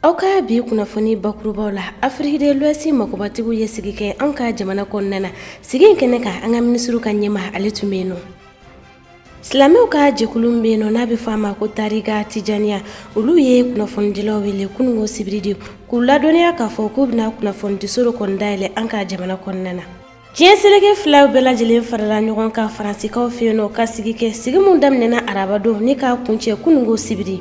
Auka bi kunnafoni bakurubaw la Afrique de l'Ouest makobatigiw ye sigi kɛ an ka jamana kɔnɔna na. Sigi in kɛnɛ kan an ka ministre ka ɲɛma ale tun bɛ yen nɔ. Silamɛw ka jɛkulu min bɛ yen nɔ n'a bɛ fɔ a ma ko Tarika Tijaniya olu ye kunnafonidilaw wele kunungo sibiri k'u ladɔnniya k'a fɔ k'u bɛna kunnafoni so dɔ kɔni dayɛlɛ an ka jamana kɔnɔna na. Diɲɛ seleke filaw bɛɛ lajɛlen farala ɲɔgɔn kan Faransikaw fɛ yen nɔ ka sigi kɛ sigi mun daminɛna araba don ni k'a kuncɛ kunungo sibiri.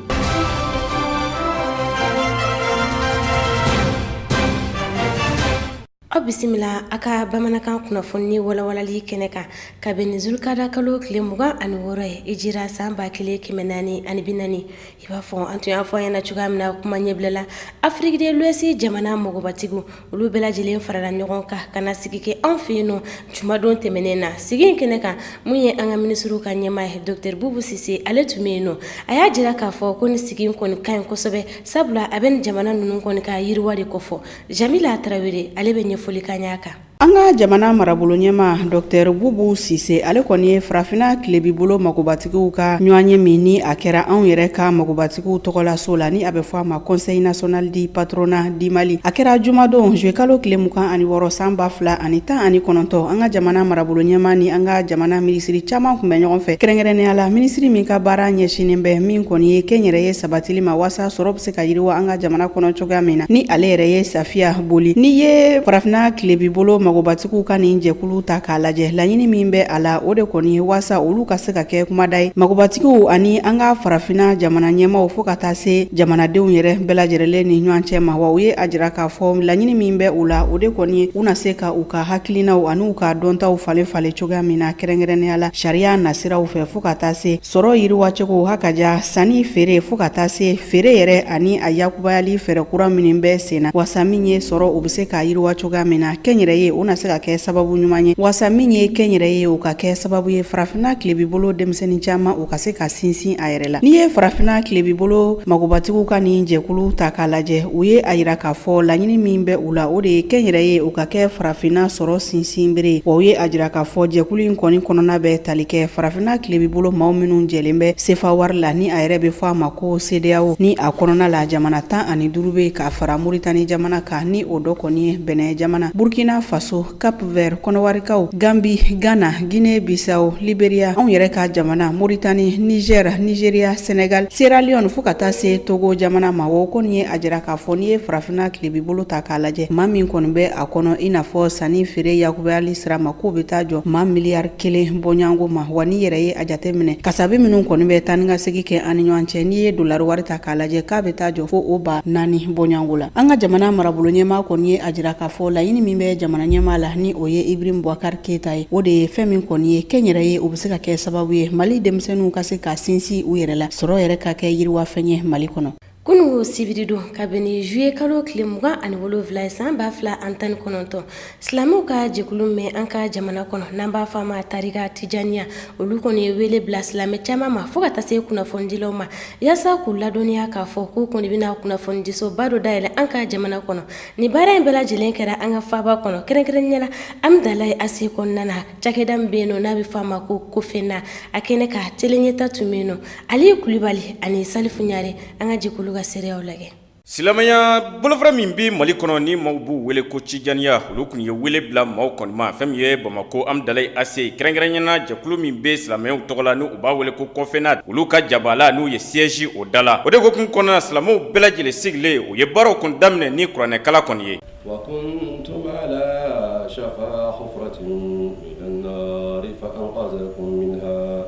Aw bisimila a ka bamanankan kunnafoni walawalali kɛnɛ kan kabini Zulukada kalo tile 26 ye Hijira san 1440 i b'a fɔ an tun y'a fɔ ɲɛna cogoya min na kuma ɲɛbila Afrique de l'Ouest jamana mɔgɔbatigiw olu bɛɛ lajɛlen farala ɲɔgɔn kan ka na sigi kɛ anw fɛ yen nɔ jumadon tɛmɛnen na sigi in kɛnɛ kan mun ye an ka ministre ka ɲɛmaa ye Dr Boubou Cissé ale tun bɛ yen nɔ a y'a jira k'a fɔ ko ni sigi in kɔni ka ɲi kosɛbɛ sabula a bɛ ni jamana ninnu kɔni ka yiriwa de kofɔ Jamila Tarawele ale bɛ ɲɛfɔli k'a ɲɛ kan. An ka jamana marabolo ɲɛma Dr Boubou Cissé ale kɔni ye farafina kilebibolo magobatigiw ka ɲɔgɔnye min ni a kɛra anw yɛrɛ ka magobatigiw tɔgɔla so la ni a bɛ fɔ a ma Conseil national du patronat du Mali a kɛra jumadon juillet kalo tile 26 san 2019 an ka jamana marabolo ɲɛma ni an ka jamana minisiri caman kun bɛ ɲɔgɔn fɛ kɛrɛnkɛrɛnnenya la minisiri min ka baara ɲɛsinen bɛ min kɔni ye kɛnyɛrɛye sabatili ma wasa sɔrɔ bɛ se ka yiriwa an ka jamana kɔnɔ cogoya min na ni ale yɛrɛ ye Safiya Boli ni ye farafina kilebibolo magobatigiw ka nin jɛkulu ta k'a lajɛ laɲini min bɛ a la o de kɔni ye wasa olu ka se ka kɛ kumada ye magobatigiw ani an ka farafina jamana ɲɛmaw fo ka taa se jamanadenw yɛrɛ bɛɛ lajɛlen ni ɲɔgɔn cɛ ma wa u ye a jira k'a fɔ laɲini min bɛ u la o de kɔni ye u na se ka u ka hakilinaw ani u ka dɔntaw falen cogoya min na kɛrɛnkɛrɛnnenya la sariya nasiraw fɛ fo ka taa se sɔrɔ yiriwacogo hakaja sanni feere fo ka taa se feere yɛrɛ ani a yakubayali fɛɛrɛ kura minnu bɛ sen na wasa min ye sɔrɔ u bɛ se ka yiriwa cogoya min na kɛnyɛrɛye u na se ka kɛ sababu ɲuman ye wasa min ye kɛnyɛrɛye u ka kɛ sababu ye farafina kilebibolo denmisɛnnin caman u ka se ka sinsin a yɛrɛ la ni ye farafina kilebibolo magobatigiw ka nin jɛkulu ta k'a lajɛ u ye a yira k'a fɔ laɲini min bɛ u la o de ye kɛnyɛrɛye u ka kɛ farafina sɔrɔ sinsin bere wa u ye a jira k'a fɔ jɛkulu in kɔni kɔnɔna bɛ tali kɛ farafina kilebibolo maaw minnu jɛlen bɛ sefa wari la ni a yɛrɛ bɛ fɔ a ma ko CEDEAO ni a kɔnɔna la jamana 15 bɛ ka fara Moritani jamana kan ni o dɔ kɔni ye Benin jamana Burkina Faso Cap Vert Kɔnɔwarikaw Gambie Ghana Guinée Bissau Liberia anw yɛrɛ ka jamana Mauritanie Niger Nigeria Senegal Sierra Leone fo ka taa se Togo jamana ma o kɔni ye a jira k'a fɔ ni ye farafina kilebibolo ta k'a lajɛ maa min kɔni bɛ a kɔnɔ i n'a fɔ sanni feere yakubayali sira ma k'o bɛ taa jɔ maa miliyari 1 bɔɲango ma wa ni yɛrɛ ye a jate minɛ kasabi minnu kɔni bɛ taa ni ka segin kɛ an ni ɲɔgɔn cɛ n'i ye dolari wari ta k'a lajɛ k'a bɛ taa jɔ fo o ba 4 bɔɲango la an ka jamana marabolo ɲɛmaa kɔni ye a jira k'a fɔ laɲini min bɛ jamana ɲɛmaa la ni o ye Ibrahim Boubacar Keita ye o de ye fɛn min kɔni ye kɛnyɛrɛye u bɛ se ka kɛ sababu ye Mali denmisɛnninw ka se ka sinsin u yɛrɛ la sɔrɔ yɛrɛ ka kɛ yiriwafɛn ye Mali kɔnɔ. Kunungo sibiri don kabini juillet kalo tile 27 san 2019 silamɛw ka jɛkulu mɛn an ka jamana kɔnɔ n'an b'a fɔ a ma Tarika Tijaniya olu kɔni ye wele bila silamɛ caman ma fo ka taa se kunnafonidilaw ma yaasa k'u ladɔnniya k'a fɔ k'u kɔni bɛna kunnafonidisoba dɔ dayɛlɛ an ka jamana kɔnɔ ni baara in bɛɛ lajɛlen kɛra an ka faaba kɔnɔ kɛrɛnkɛrɛnnenya la Amidalayi Ase kɔnɔna na cakɛda min bɛ yen nɔ n'a bɛ fɔ a ma ko Kofena a kɛnɛ ka teleɲɛta tun bɛ yen nɔ Aliyu Kulibali ani Salifu Ɲare an ka jɛkulu ka seereyaw lajɛ. Silamɛya bolofara min bɛ Mali kɔnɔ ni maaw b'u wele ko Tijaniya olu kun ye wele bila maaw kɔni ma fɛn min ye Bamako Amidalayi Ase kɛrɛnkɛrɛnnenya jɛkulu min bɛ silamɛw tɔgɔ la ni u b'a wele ko Kofena olu ka jabala n'u ye siège o da la o de hokumu kɔnɔna silamɛw bɛɛ lajɛlen sigilen u ye baaraw kun daminɛ ni kuranɛkala kɔni ye. وكنتم على شفا حفرة من النار فأنقذكم منها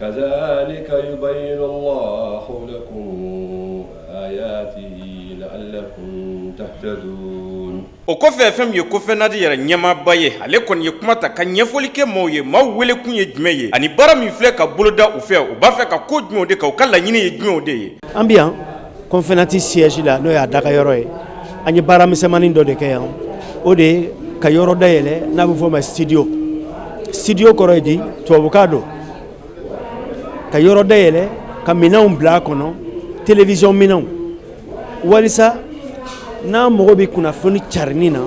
كذلك يبين الله لكم آياته لعلكم تهتدون. O kɔfɛ fɛn min ye Kofena yɛrɛ ɲɛmaaba ye ale kɔni ye kuma ta ka ɲɛfɔli kɛ maaw ye maaw wele kun ye jumɛn ye ani baara min filɛ ka boloda u fɛ u b'a fɛ ka ko jumɛnw de kɛ u ka laɲini ye jumɛnw de ye. An bi yan Kofena siège la n'o y'a daga yɔrɔ ye an ye baara misɛnmanin dɔ de kɛ yan o de ye ka yɔrɔ dayɛlɛ n'a bɛ fɔ o ma studio kɔrɔ ye di tubabukan don ka yɔrɔ dayɛlɛ ka minɛnw bila a kɔnɔ télévision minɛnw walisa n'an mago bɛ kunnafoni carinni na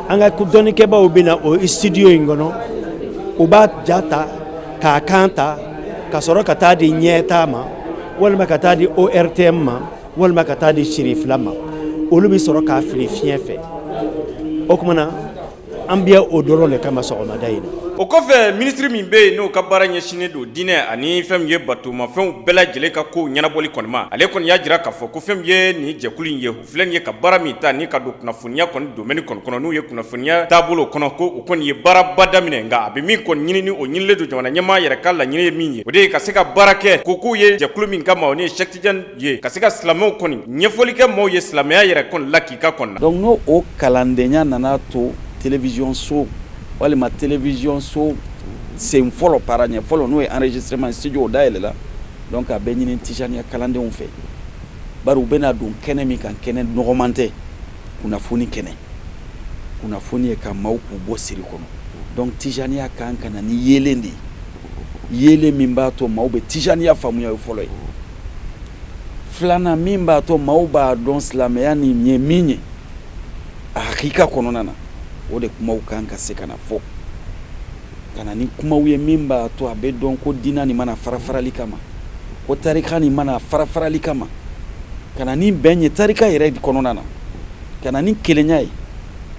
an ka dɔnnikɛbaw bɛ na o studio in kɔnɔ u b'a ja ta k'a kan ta ka sɔrɔ ka taa di ɲɛtaa ma walima ka taa di ORTM ma walima ka taa di siri fila ma olu bɛ sɔrɔ k'a fili fiɲɛ fɛ o kumana an bɛ o dɔrɔn de kama sɔgɔmada in na. O kɔfɛ minisiri min bɛ yen n'o ka baara ɲɛsinnen don diinɛ ani fɛn min ye batomafɛnw bɛɛ lajɛlen ka ko ɲɛnabɔli kɔni ma ale kɔni y'a jira k'a fɔ ko fɛn min ye nin jɛkulu in ye u filɛ nin ye ka baara min ta ni ka don kunnafoniya kɔni domaine kɔnɔ n'u ye kunnafoniya taabolo kɔnɔ ko o kɔni ye baaraba daminɛ nka a bɛ min kɔni ɲini ni o ɲinilen don jamana ɲɛmaa yɛrɛ ka laɲini ye min ye o de ye ka se ka baara kɛ ko k'u ye jɛkulu min kama o ni Cheikh Tidiane ye ka se ka silamɛw kɔni ɲɛfɔli kɛ maaw ye silamɛya yɛrɛ kɔni lakika kɔnɔna. Donc n'o o kalandenya nana to télévision so walima télévision so sen fɔlɔ para ɲɛ fɔlɔ n'o ye enregistrement studio dayɛlɛ la donc a bɛ ɲini Tijaniya kalandenw fɛ bari u bɛna don kɛnɛ min kan kɛnɛ nɔgɔman tɛ kunnafoni kɛnɛ kunnafoni ye ka maaw k'u bɔ siri kɔnɔ donc Tijaniya kan ka na ni yeelen de ye yeelen min b'a to maaw bɛ Tijaniya faamuya o fɔlɔ ye filanan min b'a to maaw b'a dɔn silamɛya nin ye min ye a hakika kɔnɔna na o de kumaw kan ka se ka na fɔ kana ni kumaw ye min b'a to a bɛ dɔn ko diina nin mana farafarali kama ko tarika nin mana farafarali kama kana ni bɛn ye tarika yɛrɛ kɔnɔna na kana ni kelenya ye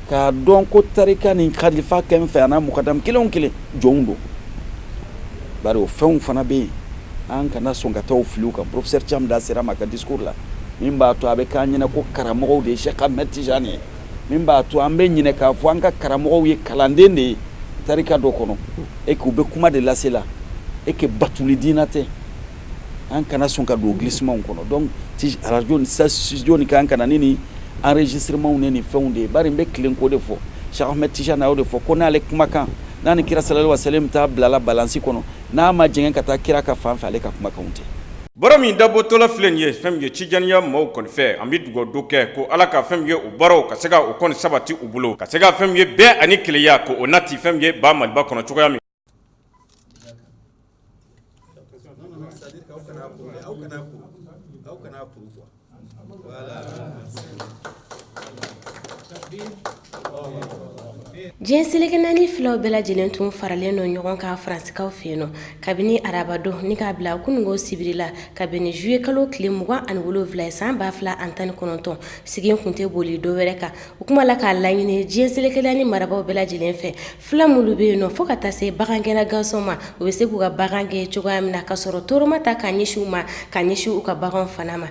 k'a dɔn ko tarika nin khalifa kɛn fɛ a n'a mukadam kelen o kelen jɔnw don bari o fɛnw fana bɛ yen an kana sɔn ka taa o filiw kan professeur Thiam da sera ma ka discours la min b'a to a bɛ k'an ɲɛna ko karamɔgɔw de ye Cheikh Ahmed Tijani ye min b'a to an bɛ ɲinɛ k'a fɔ an ka karamɔgɔw ye kalanden de ye tarika dɔ kɔnɔ et k'u bɛ kuma de lase la et que batuli diina tɛ an kana sɔn ka don glissement kɔnɔ donc radio ni studio ni kan kana ni enregistrement ni fɛnw de bari n bɛ tilen ko de fɔ Cheikh Ahmed Tijani y'o de fɔ ko n'ale kumakan n'a ni kira sallallahu alaihi wasallam t'a bilala balance kɔnɔ n'a ma jɛngɛ ka taa kira ka fan fɛ ale ka kumakanw tɛ. Baro min dabɔtɔla filɛ nin ye fɛn min ye Tijaniya maaw kɔni fɛ an bɛ dugawu kɛ ko Ala ka fɛn min ye o baaraw ka se ka o kɔni sabati u bolo ka se ka fɛn min ye bɛɛ ani kelenya ko o nati fɛn min ye ba Maliba kɔnɔ cogoya min. Diɲɛ seleke naani filaw bɛɛ lajɛlen tun faralen don ɲɔgɔn kan Faransikaw fɛ yen nɔ kabini arabadon ni k'a bila kunungo sibiri la kabini juillet kalo tile 27 ye san 2019 sigin kun tɛ boli dɔ wɛrɛ kan u kuma la k'a laɲini diɲɛ seleke naani marabaw bɛɛ lajɛlen fɛ fila minnu bɛ yen nɔ fo ka taa se bagangɛnna gansanw ma u bɛ se k'u ka bagan kɛ cogoya min na ka sɔrɔ tɔɔrɔma ta k'a ɲɛsin u ma k'a ɲɛsin u ka baganw fana ma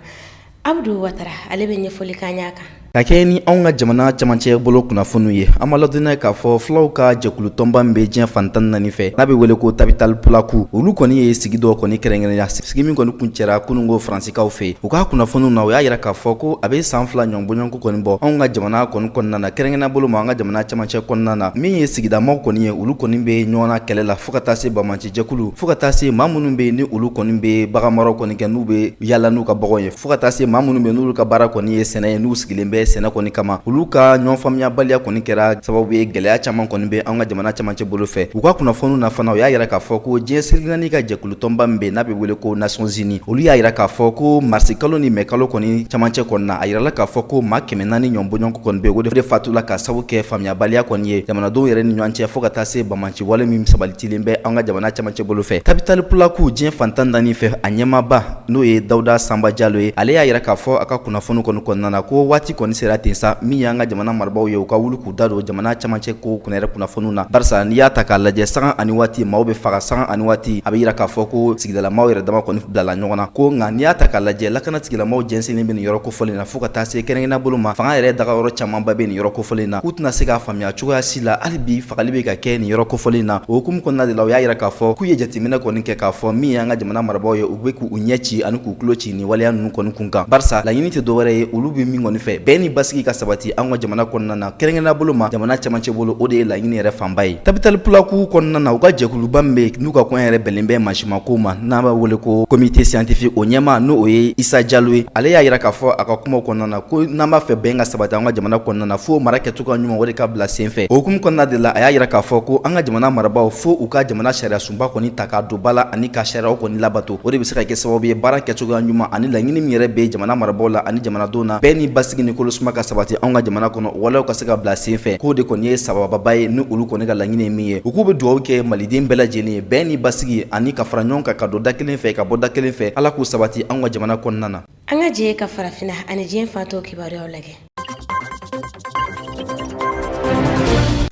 Abdou Watara ale bɛ ɲɛfɔli k'an y'a kan. Ka kɛ ni anw ka jamana camancɛ bolo kunnafoniw ye an ma ladɔnniya k'a fɔ fulaw ka jɛkulu tɔnba min bɛ diɲɛ fan 14 fɛ n'a bɛ wele ko Tabital Pulaku olu kɔni ye sigi dɔ kɔni kɛrɛnkɛrɛnya sigi min kɔni kun cɛra kunungo Faransikaw fɛ u ka kunnafoniw na o y'a yira k'a fɔ ko a bɛ san 2 ɲɔgɔn bɔɲɔgɔnko kɔni bɔ anw ka jamana kɔni kɔnɔna na kɛrɛnkɛrɛnya bolo ma an ka jamana camancɛ kɔnɔna na min ye sigidamaw kɔni ye olu kɔni bɛ ɲɔgɔn na kɛlɛ la fo ka taa se Bamanci jɛkulu fo ka taa se maa minnu bɛ ni olu kɔni bɛ baganmaraw kɔni kɛ n'u bɛ yala n'u ka baganw ye fo ka taa se maa minnu bɛ n'olu ka baara kɔni ye sɛnɛ ye n'u sigilen bɛ sɛnɛ kɔni kama olu ka ɲɔgɔn faamuyabaliya kɔni kɛra sababu ye gɛlɛya caman kɔni bɛ an ka jamana camancɛ bolo fɛ u ka kunnafoniw na fana u y'a yira k'a fɔ ko diɲɛ seleke naani ka jɛkulu tɔnba min bɛ n'a bɛ wele ko Nations Unies olu y'a yira k'a fɔ ko marisi kalo ni mai kalo kɔni camancɛ kɔni na a yirala k'a fɔ ko maa 400 ɲɔgɔn bɔɲɔgɔnko kɔni bɛ o de fatula ka sababu kɛ faamuyabaliya kɔni ye jamanadenw yɛrɛ ni ɲɔgɔn cɛ fo ka taa se Bamanci wale min sabalitilen bɛ an ka jamana camancɛ bolo fɛ Tabital Pulaku diɲɛ fan 14 fɛ a ɲɛmaaba n'o ye Dawuda Sanba Jalo ye ale y'a yira k'a fɔ a ka kunnafoni kɔni kɔnɔna na ko waati kɔni sera ten sa min y'an ka jamana marabaw ye u ka wuli k'u da don jamana camancɛ ko kunnayɛrɛ kunnafoniw na barisa n'i y'a ta k'a lajɛ sagan ani waati maaw bɛ faga sagan ani waati a bɛ yira k'a fɔ ko sigidalamaw yɛrɛ dama kɔni bilala ɲɔgɔn na ko nka n'i y'a ta k'a lajɛ lakana tigilamaw jɛnsennen bɛ nin yɔrɔ kofɔlen na fo ka taa se kɛrɛnkɛrɛnnen bolo ma fanga yɛrɛ daga yɔrɔ camanba bɛ nin yɔrɔ kofɔlen na k'u tɛna se k'a faamuya cogoya si la hali bi fagali bɛ ka kɛ nin yɔrɔ kofɔlen na o hukumu kɔnɔna de la u y'a yira k'a fɔ k'u ye jateminɛ kɔni kɛ k'a fɔ min y'an ka jamana marabaw ye u bɛ k'u ɲɛ ci ani k'u tulo ci nin waleya ninnu kɔni kun kan barisa laɲini tɛ dɔwɛrɛ ye olu bɛ min kɔni fɛ bɛɛ ni basigi ka sabati an ka jamana kɔnɔna na kɛrɛnkɛrɛnnen bolo ma jamana camancɛ bolo o de ye laɲini yɛrɛ fanba ye Tabital Pulaku kɔnɔna na u ka jɛkuluba min bɛ n'u ka kɔɲɔ yɛrɛ bɛnlen bɛ mansimako ma n'an b'a wele ko comité scientifique o ɲɛma n'o o ye Isa Jalo ye ale y'a yira k'a fɔ a ka kumaw kɔnɔna na ko n'an b'a fɛ bɛn ka sabati an ka jamana kɔnɔna na fo mara kɛcogoya ɲuman o de ka bila sen fɛ o hukumu kɔnɔna de la a y'a yira k'a fɔ ko an ka jamana marabaw fo u ka jamana sariya sunba kɔni ta k'a don ba la ani ka sariyaw kɔni labato o de bɛ se ka kɛ sababu ye baara kɛcogoya ɲuman ani laɲini min yɛrɛ bɛ jamana marabaw la ani jamanadenw na bɛɛ ni basigi ni kolosuma ka sabati an ka jamana kɔnɔ walaw ka se ka bila sen fɛ k'o de kɔni ye sabababa ye ni olu kɔni ka laɲini ye min ye u k'u bɛ dugawu kɛ maliden bɛɛ lajɛlen ye bɛɛ ni basigi ani ka fara ɲɔgɔn kan ka don da kelen fɛ ka bɔ da kelen fɛ ala k'u sabati an ka jamana kɔnɔna na an ka jɛ ka farafina ani diɲɛ fatɔ kibaruyaw lajɛ.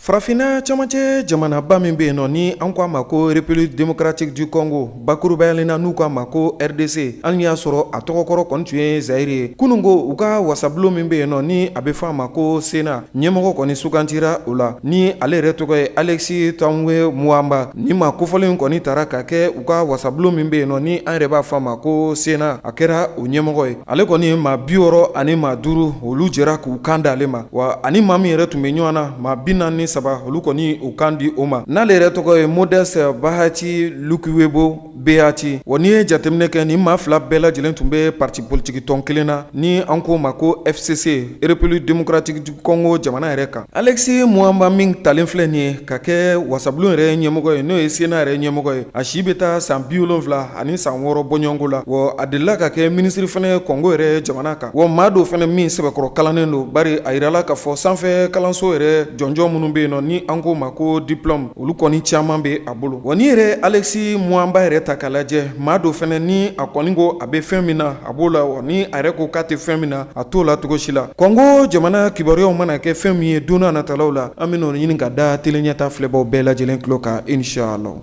Farafina camancɛ jamanaba min bɛ yen nɔ ni an ko a ma ko République démocratique du Congo bakurubaya na n'u ko a ma ko RDC hali ni y'a sɔrɔ a tɔgɔkɔrɔ kɔni tun ye Zaire ye kunungo u ka wasabulon min bɛ yen nɔ ni a bɛ fɔ a ma ko Sena ɲɛmɔgɔ kɔni sugantira o la ni ale yɛrɛ tɔgɔ ye Alexis Tanguy Muamba ni ma kofɔlen kɔni taara ka kɛ u ka wasabulon min bɛ yen nɔ ni an yɛrɛ b'a fɔ a ma ko Sena a kɛra o ɲɛmɔgɔ ye ale kɔni maa 60 ani maa 5 olu jɛra k'u kan da ale ma wa ani maa min yɛrɛ tun bɛ ɲɔgɔn na maa 43 olu kɔni u kan di o ma n'ale yɛrɛ tɔgɔ ye Modeste Bahati Lukwebo Beati wa n'i ye jateminɛ kɛ ni maa 2 bɛɛ lajɛlen tun bɛ parti politique tɔn kelen na ni an ko ma ko FCC République démocratique du Congo jamana yɛrɛ kan Alexis Muamba min talen filɛ nin ye ka kɛ wasabulon yɛrɛ ɲɛmɔgɔ ye n'o ye Sena yɛrɛ ɲɛmɔgɔ ye a si bɛ taa san 70 ani san 6 bɔɲɔgɔnko la wa a delila ka kɛ ministre fana Congo yɛrɛ jamana kan wa maa dɔ fana min sɛbɛkɔrɔ kalannen don bari a yirala ka fɔ sanfɛ kalanso yɛrɛ jɔnjɔn minnu bɛ yen nɔ ni an ko ma ko diplôme olu kɔni caman bɛ a bolo wa ni yɛrɛ Alexis Muamba yɛrɛ ta ka lajɛ maa dɔ fana ni a kɔni ko a bɛ fɛn min na a b'o la wa ni a yɛrɛ ko k'a tɛ fɛn min na a t'o la cogo si la Congo jamana kibaruyaw mana kɛ fɛn min ye don n'a nataw la an bɛ n'o ɲini ka da tele ɲɛta filɛbaw bɛɛ lajɛlen tulo kan inshallah.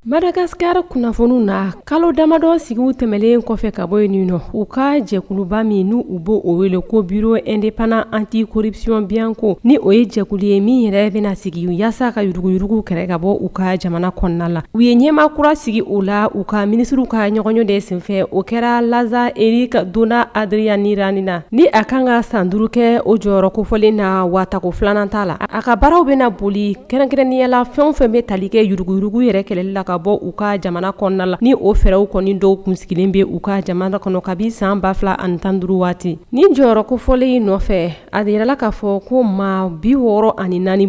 Madagascar kunnafoniw na kalo damadɔ sigiw tɛmɛlen kɔfɛ ka bɔ yen nɔ u ka jɛkuluba min n'u u b'o o wele ko Bureau indépendant anti-corruption Bianco ni o ye jɛkulu ye min yɛrɛ bɛna sigi yaasa ka yuruguyurugu kɛrɛ ka bɔ u ka jamana kɔnɔna la u ye ɲɛma kura sigi o la u ka ministriw ka ɲɔgɔnɲɔ de senfɛ o kɛra Laza Eric Dona Adrianiranina ni a kan ka san 5 kɛ o jɔyɔrɔ kofɔlen na watako filanan t'a la a ka baaraw bɛna boli kɛrɛnkɛrɛnnenya la fɛn o fɛn bɛ tali kɛ yuruguyurugu yɛrɛ kɛlɛli la ka bɔ u ka jamana kɔnɔna la ni o fɛrɛw kɔni dɔw kunsigilen bɛ u ka jamana kɔnɔ kabi san 2015 waati ni jɔyɔrɔ kofɔlen nɔfɛ a yirala k'a fɔ ko maa 64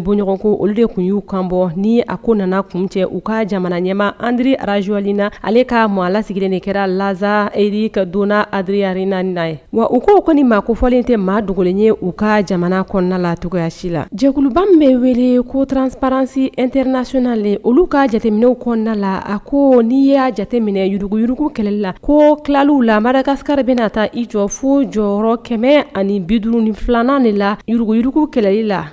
bɔɲɔgɔnko olu de kun y'u kanbɔ ni a ko nana kun cɛ u ka jamana ɲɛma Andry Rajoelina ale ka mɔgɔ lasigilen de kɛra Laza Eric Dona Adrianiranina ye wa u ko kɔni maa kofɔlen tɛ maa dogolen ye u ka jamana kɔnɔna la cogoya si la jɛkuluba min bɛ wele ko Transparency International olu ka jateminɛw kɔnɔna la a ko n'i y'a jateminɛ yuruguyurugu kɛlɛli la ko kilaliw la Madagascar bɛna taa i jɔ fo jɔyɔrɔ 152 de la yuruguyurugu kɛlɛli la.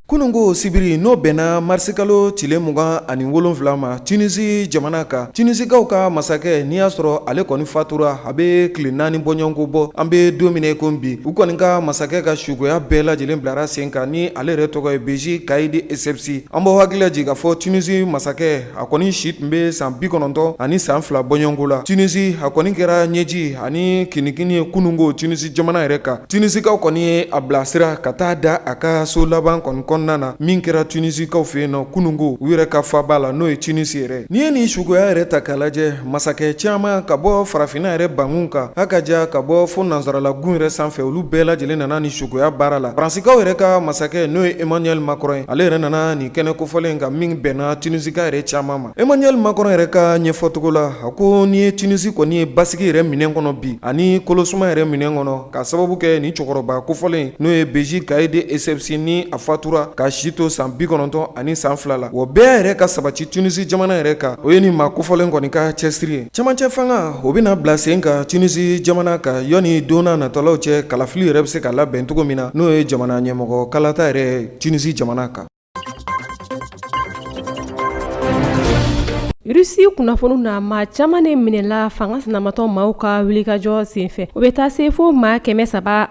kunungo sibiri n'o bɛnna marsikalo tile 27 ma Tunisie jamana kan Tunisikaw ka masakɛ n'i y'a sɔrɔ ale kɔni fatura a bɛ tile 4 bɔɲɔgɔnko bɔ an bɛ don min ko bi u kɔni ka masakɛ ka suguya bɛɛ lajɛlen bilara sen kan ni ale yɛrɛ tɔgɔ ye Beji Caïdi Essebsi an b'aw hakili lajigi k'a fɔ Tunisie masakɛ a kɔni si tun bɛ san 90 ani san 2 bɔɲɔgɔnko la Tunisie a kɔni kɛra ɲɛji ani kinikini ye kunungo Tunisie jamana yɛrɛ kan Tunisikaw kɔni ye a bilasira ka taa da a ka so laban kɔni na min kɛra Tunisikaw fɛ yen nɔ kunungo u yɛrɛ ka faba la n'o ye Tunisie yɛrɛ n'i ye nin suguya yɛrɛ ta k'a lajɛ masakɛ caman ka bɔ farafina yɛrɛ bankun kan a ka ja ka bɔ fo nansaralagun yɛrɛ sanfɛ olu bɛɛ lajɛlen nana nin suguya baara la Faransikaw yɛrɛ ka masakɛ n'o ye Emmanuel Macron ye ale yɛrɛ nana nin kɛnɛ kofɔlen kan min bɛnna Tunisika yɛrɛ caman ma Emmanuel Macron yɛrɛ ka ɲɛfɔtogo la a ko n'i ye Tunisie kɔni ye basigi yɛrɛ minɛn kɔnɔ bi ani kolosuma yɛrɛ minɛn kɔnɔ ka sababu kɛ nin cɛkɔrɔba kofɔlen n'o ye Beji Caïdi Essebsi ni a fatura ka si to san 90 ani san 2 la wa bɛɛ yɛrɛ ka sabati Tunisie jamana yɛrɛ kan o ye nin maa kofɔlen kɔni ka cɛsiri ye camancɛ fanga o bɛna bila sen kan Tunisie jamana kan yɔni donna natɔlaw cɛ kalafili yɛrɛ bɛ se ka labɛn cogo min na n'o ye jamana ɲɛmɔgɔ kalata yɛrɛ Tunisie jamana kan. Russie kunnafoniw na maa caman de minɛla fanga sinamatɔ maaw ka wulikajɔ senfɛ o bɛ taa se fo maa 389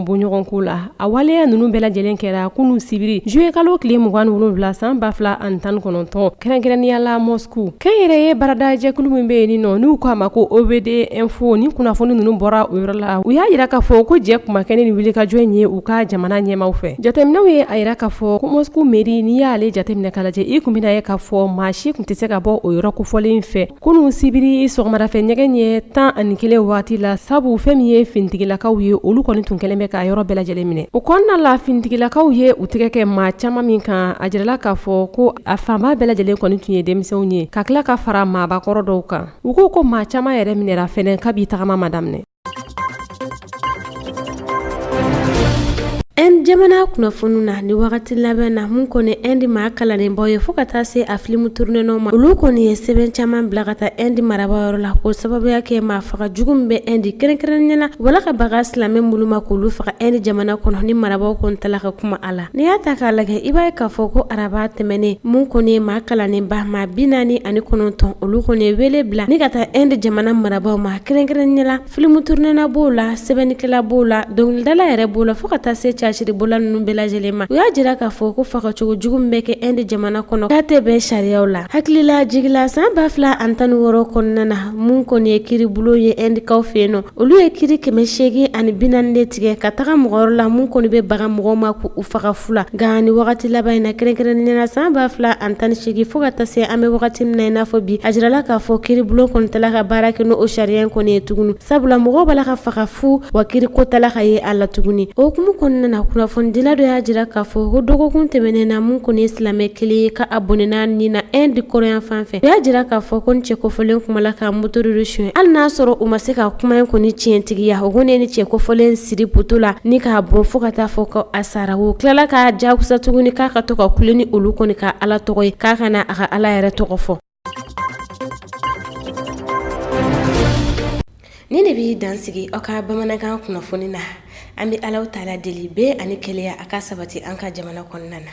bɔɲɔgɔnko la a waleya ninnu bɛɛ lajɛlen kɛra kunu sibiri juillet kalo tile 27 san 2019 kɛrɛnkɛrɛnnenya la Moscou kɛnyɛrɛye barada jɛkulu min bɛ yen nɔ n'u k'a ma ko OVD info ni kunnafoni ninnu bɔra o yɔrɔ la u y'a yira k'a fɔ ko jɛ kuma kɛnɛ ni wulikajɔ in ye u ka jamana ɲɛmaw fɛ jateminɛw ye a yira k'a fɔ ko Moscou mairie n'i y'ale jateminɛ k'a lajɛ i kun bɛna ye k'a fɔ maa si kun tɛ se ka bɔ o yɔrɔ kofɔlen fɛ kunun sibiri sɔgɔmadafɛ ɲɛgɛn ɲɛ 11 waati la sabu fɛn min ye fintigilakaw ye olu kɔni tun kɛlen bɛ ka yɔrɔ bɛɛ lajɛlen minɛ o kɔnɔna la fintigilakaw ye u tɛgɛ kɛ maa caman min kan a jirala k'a fɔ ko a fanba bɛɛ lajɛlen kɔni tun ye denmisɛnw ye ka tila ka fara maabakɔrɔ dɔw kan u ko maa caman yɛrɛ minɛra fɛnɛ kabi tagama ma daminɛ jamana kunnafoniw na ni wagati labɛn na mun kɔni Inde maa kalanenbaw ye fo ka taa se a filimu turunenw ma olu kɔni ye sɛbɛn caman bila ka taa Inde marabayɔrɔ la ko sababuya kɛ maa faga jugu min bɛ Inde kɛrɛnkɛrɛnnenya wala ka baga silamɛ mulu ma k'olu faga Inde jamana kɔnɔ ni marabaw kɔni tala ka kuma a la n'i y'a ta k'a lajɛ i b'a ye k'a fɔ ko araba tɛmɛnen mun kɔni ye maa kalanenba maa 49 olu kɔni ye wele bila ni ka taa Inde jamana marabaw ma kɛrɛnkɛrɛnnenya la filimu turunena b'o la sɛbɛnnikɛla b'o la dɔnkilidala yɛrɛ b'o la fo ka taa se caciri bola ninnu bɛɛ lajɛlen ma u y'a jira k'a fɔ ko fagacogo jugu min bɛ kɛ Inde jamana kɔnɔ k'a tɛ bɛn sariyaw la hakilila jigila san 2016 kɔnɔna na mun kɔni ye kiribulon ye Inde kaw fɛ yen nɔ olu ye kiri 840 de tigɛ ka taga mɔgɔ la mun kɔni bɛ baga mɔgɔw ma k'u faga fula nka ni wagati laban in na kɛrɛnkɛrɛnnenya san 2018 fo ka taa se an bɛ wagati min na i n'a fɔ bi a jirala k'a fɔ kiribulon kɔni tala ka baara kɛ n'o sariya in kɔni ye tuguni sabula mɔgɔw b'a la ka faga fu wa kiriko tala ka ye a la tuguni o hukumu kɔnɔna na kunnafonidila dɔ y'a jira k'a fɔ ko dɔgɔkun tɛmɛnen na mun kɔni ye silamɛ kelen ye ka a bɔnɛna nin na Inde kɔrɔyan fan fɛ o y'a jira k'a fɔ ko ni cɛ kɔfɔlen kumala ka moto de suɲɛ hali n'a sɔrɔ u ma se ka kuma in kɔni tiɲɛtigiya o kɔni ye ni cɛ kɔfɔlen siri poto la ni k'a bɔn fo ka taa fɔ ko a sara o tilala k'a jakusa tuguni k'a ka to ka kule ni olu kɔni ka ala tɔgɔ ye k'a kana a ka ala yɛrɛ tɔgɔ fɔ ni de b'i dansigi aw ka bamanankan kunnafoni na an bɛ Alahu taala deli bɛɛ ani keleya a ka sabati an ka jamana kɔnɔna na